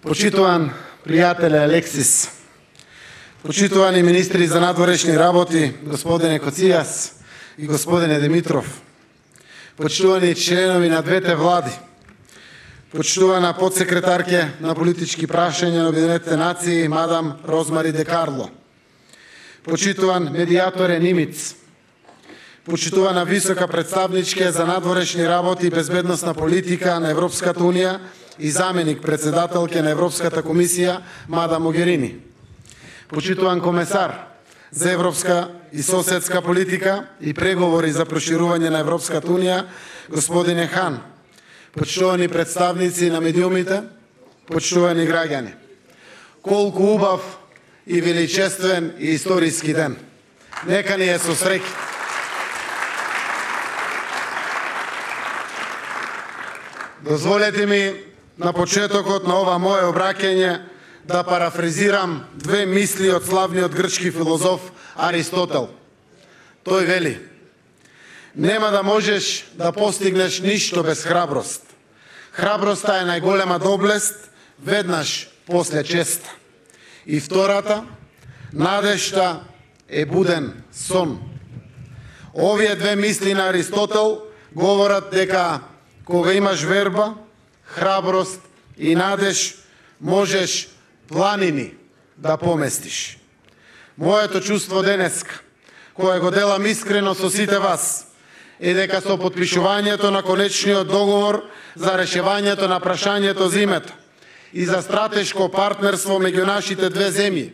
Почитуван пријателе Алексис, почитувани министри за надворешни работи, господине Коцijas и господине Димитров, почитувани членови на двете влади, почитувана подсекретарке на политички прашања на Обединетите нации, мадам Розмари де Карло, почитуван медијаторе Нимиц, почитувана висока представничке за надворешни работи и безбедносна политика на Европската Унија и заменик председателке на Европската комисија, мадам Могерини, почитуван комесар за европска и соседска политика и преговори за проширување на Европската Унија, господине Хан, почитувани представници на медиумите, почитувани граѓани. Колку убав и величествен и историски ден. Нека ни е со среќа. Дозволете ми на почетокот на ова мое обраќање да парафразирам две мисли од славниот грчки филозоф Аристотел. Тој вели: нема да можеш да постигнеш ништо без храброст. Храброста е најголема доблест веднаш после честа. И втората, надежта е буден сон. Овие две мисли на Аристотел говорат дека кога имаш верба, храброст и надеж, можеш планини да поместиш. Моето чувство денеска, кое го делам искрено со сите вас, е дека со потпишувањето на конечниот договор за решевањето на прашањето за името и за стратешко партнерство меѓу нашите две земји,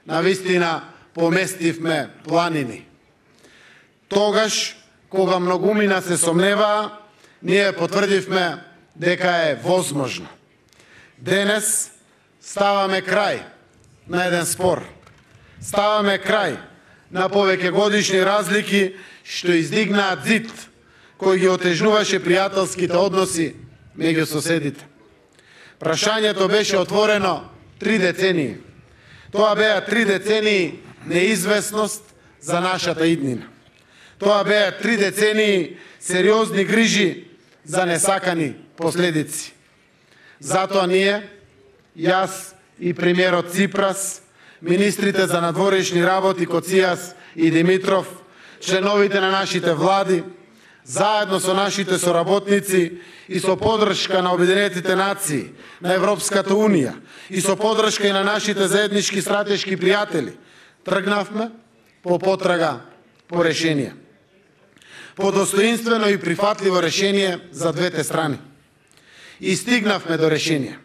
навистина поместивме планини. Тогаш, кога многумина се сомневаа, ние потврдивме дека е возможно. Денес ставаме крај на еден спор. Ставаме крај на повеќе годишни разлики што издигнаат зид кој ги отежнуваше пријателските односи меѓу соседите. Прашањето беше отворено 3 децении. Тоа беа 3 децении неизвестност за нашата иднина. Тоа беа 3 децении сериозни грижи за несакани последици. Затоа ние, јас и премиерот Ципрас, министрите за надворешни работи Коцijas и Димитров, членовите на нашите влади, заедно со нашите соработници и со подршка на Обединетите нации, на Европската Унија и со подршка и на нашите заеднички стратешки пријатели, тргнавме по потрага по решение. По достоинствено и прифатливо решение за двете страни. И стигнавме до решение.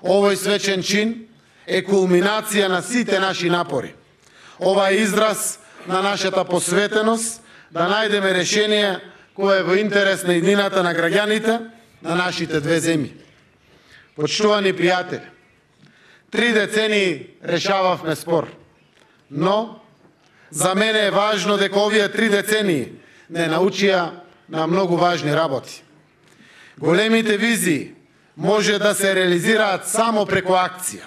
Овој свечен чин е кулминација на сите наши напори. Ова е израз на нашата посветеност да најдеме решение кое е во интерес на иднината на граѓаните на нашите две земји. Почитувани пријатели, 3 децении решававме спор, но за мене е важно дека овие 3 децении не научија на многу важни работи. Големите визии може да се реализираат само преку акција,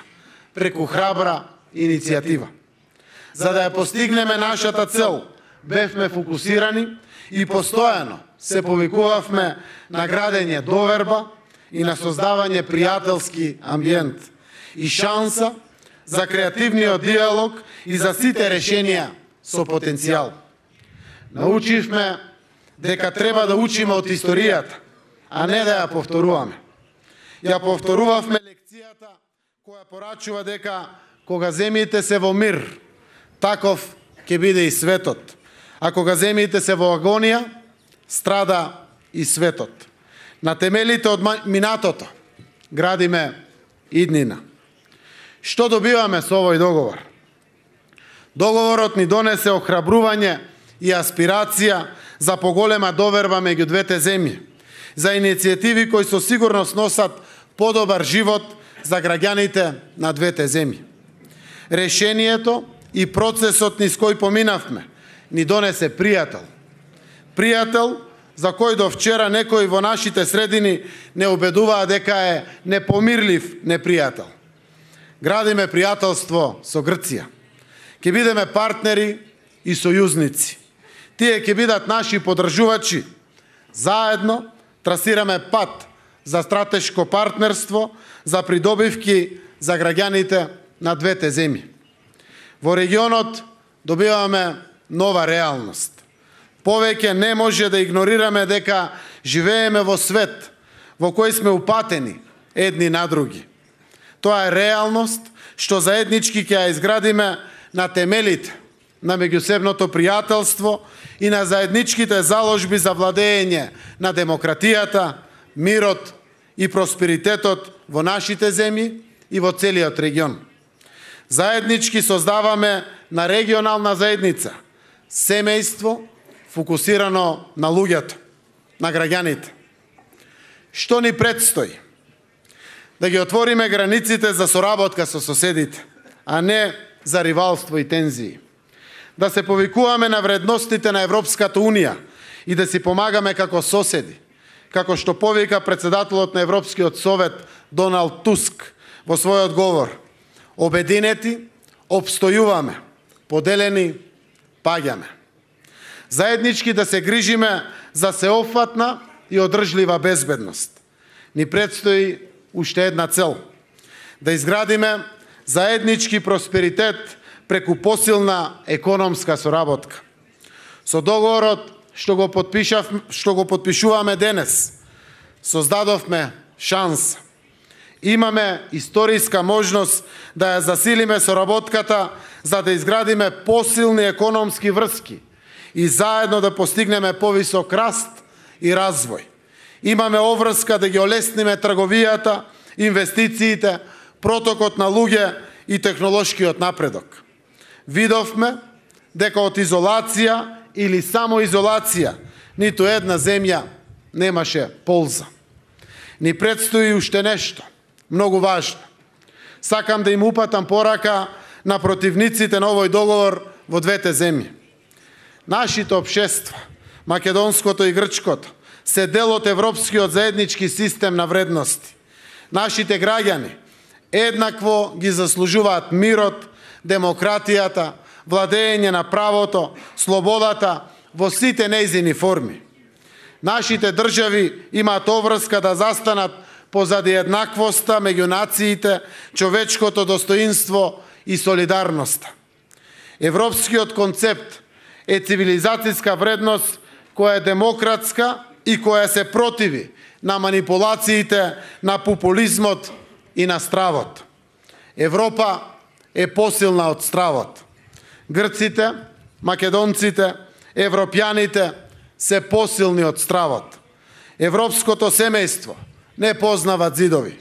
преку храбра иницијатива. За да ја постигнеме нашата цел, бевме фокусирани и постојано се повикувавме на градење доверба и на создавање пријателски амбиент и шанса за креативниот диалог и за сите решенија со потенцијал. Научивме дека треба да учиме од историјата, а не да ја повторуваме. Ја повторувавме лекцијата која порачува дека кога земјите се во мир, таков ќе биде и светот. А кога земјите се во агонија, страда и светот. На темелите од минатото градиме иднина. Што добиваме со овој договор? Договорот ни донесе охрабрување и аспирација за поголема доверба меѓу двете земји, за иницијативи кои со сигурност носат подобар живот за граѓаните на двете земји. Решението и процесот низ кој поминавме ни донесе пријател. Пријател за кој до вчера некои во нашите средини не убедуваа дека е непомирлив непријател. Градиме пријателство со Грција. Ќе бидеме партнери и сојузници. Тие ќе бидат наши подржувачи. Заедно трасираме пат за стратешко партнерство, за придобивки за граѓаните на двете земји. Во регионот добиваме нова реалност. Повеќе не може да игнорираме дека живееме во свет во кој сме упатени едни на други. Тоа е реалност што заеднички ќе ја изградиме на темелите на меѓусебното пријателство и на заедничките заложби за владење на демократијата, мирот и просперитетот во нашите земји и во целиот регион. Заеднички создаваме на регионална заедница, семејство фокусирано на луѓето, на граѓаните. Што ни предстои? Да ги отвориме границите за соработка со соседите, а не за ривалство и тензии. Да се повикуваме на вредностите на Европската Унија и да си помагаме како соседи, како што повика председателот на Европскиот совет Доналд Туск во својот говор. Обединети, обстојуваме, поделени, паѓаме. Заеднички да се грижиме за сеопфатна и одржлива безбедност. Ни предстои уште една цел. Да изградиме заеднички просперитет преку посилна економска соработка. Со договорот што го потпишуваме денес, создадовме шанса. Имаме историска можност да ја засилиме соработката за да изградиме посилни економски врски и заедно да постигнеме повисок раст и развој. Имаме обврска да ги олесниме трговијата, инвестициите, протокот на луѓе и технолошкиот напредок. Видовме дека од изолација или самоизолација ниту една земја немаше полза. Ни предстои уште нешто многу важно. Сакам да им упатам порака на противниците на овој договор во двете земји. Нашите општества, македонското и грчкото, се дел од европскиот заеднички систем на вредности. Нашите граѓани еднакво ги заслужуваат мирот, демократијата, владење на правото, слободата во сите нејзини форми. Нашите држави имаат обврска да застанат позади еднаквоста меѓу нациите, човечкото достоинство и солидарноста. Европскиот концепт е цивилизацијска вредност која е демократска и која се противи на манипулациите, на популизмот и на стравот. Европа е посилна од стравот. Грците, македонците, европјаните се посилни од стравот. Европското семејство не познава зидови.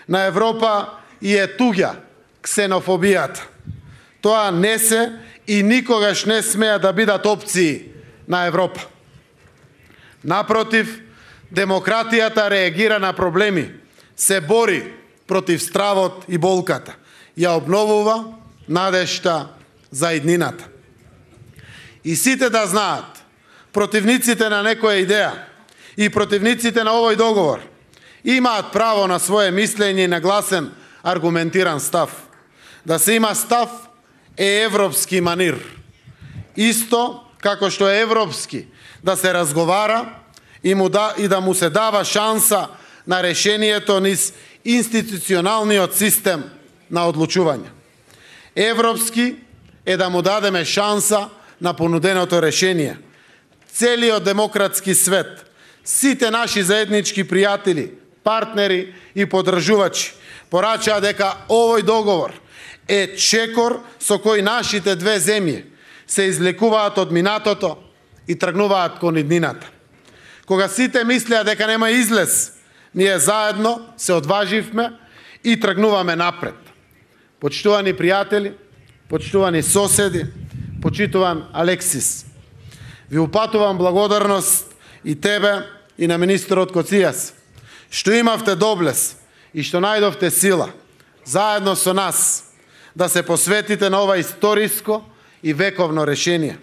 На Европа и е туѓа ксенофобијата. Тоа не се и никогаш не смеа да бидат опции на Европа. Напротив, демократијата реагира на проблеми, се бори против стравот и болката, ја обновува надежта за иднината. И сите да знаат, противниците на некоја идеја и противниците на овој договор имаат право на свое мислење и на гласен, аргументиран став. Да се има став е европски манир. Исто како што е европски да се разговара и да му се дава шанса на решението низ институционалниот систем на одлучување. Европски е да му дадеме шанса на понуденото решение. Целиот демократски свет, сите наши заеднички пријатели, партнери и подржувачи порачаа дека овој договор е чекор со кој нашите две земји се излекуваат од минатото и тргнуваат кон иднината. Кога сите мислеа дека нема излез, ние заедно се одваживме и тргнуваме напред. Почитувани пријатели, почитувани соседи, почитуван Алексис, ви упатувам благодарност и тебе и на министерот Коцијас, што имавте доблес и што најдовте сила, заедно со нас, да се посветите на ова историско и вековно решение.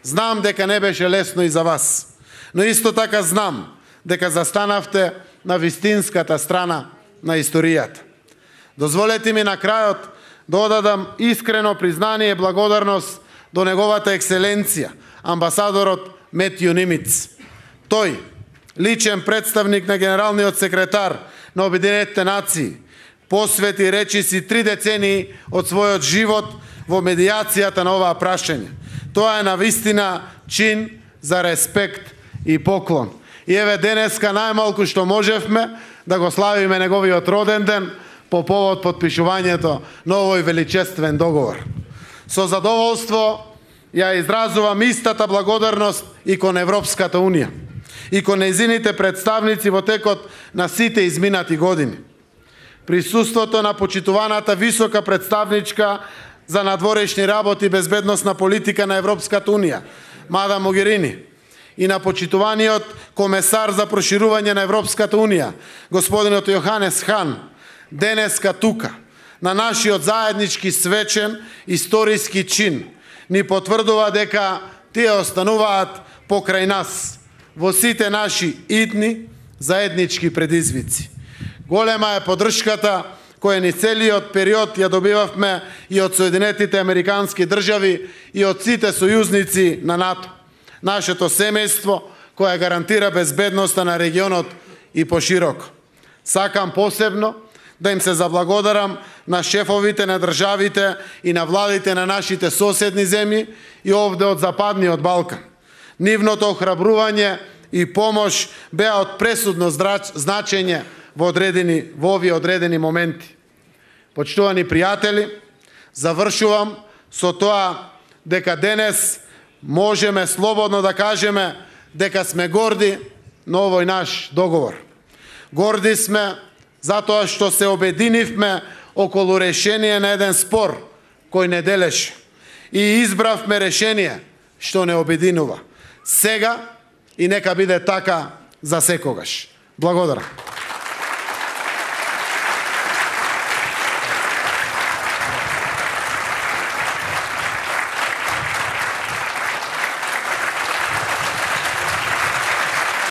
Знам дека не беше лесно и за вас, но исто така знам дека застанавте на вистинската страна на историјата. Дозволете ми на крајот да одадам искрено признание и благодарност до неговата екселенција, амбасадорот Метју Нимиц. Тој личен представник на генералниот секретар на Обединетите нации, посвети речиси 3 децении од својот живот во медијацијата на оваа прашање. Тоа е навистина чин за респект и поклон. И еве денеска најмалку што можевме да го славиме неговиот роден ден по повод подпишувањето на овој величествен договор. Со задоволство ја изразувам истата благодарност и кон Европската Унија, и кон нејзините представници во текот на сите изминати години. Присуството на почитуваната висока представничка за надворешни работи и безбедносна политика на Европската Унија, Мадам Могерини, и на почитуваниот комесар за проширување на Европската Унија, господинот Јоханес Хан, денеска тука, на нашиот заеднички свечен историски чин, ни потврдува дека тие остануваат покрај нас во сите наши идни заеднички предизвици. Голема е поддршката која ни целиот период ја добивавме и од Соединетите Американски држави и од сите сојузници на НАТО. Нашето семејство која гарантира безбедноста на регионот и пошироко. Сакам посебно да им се заблагодарам на шефовите на државите и на владите на нашите соседни земји и овде од Западниот Балкан. Нивното охрабрување и помош беа од пресудно значење во овие одредени моменти. Почитувани пријатели, завршувам со тоа дека денес можеме слободно да кажеме дека сме горди на овој наш договор. Горди сме затоа што се обединивме околу решение на еден спор кој не делеше и избравме решение што не обединува. Сега и нека биде така за секогаш. Благодарам.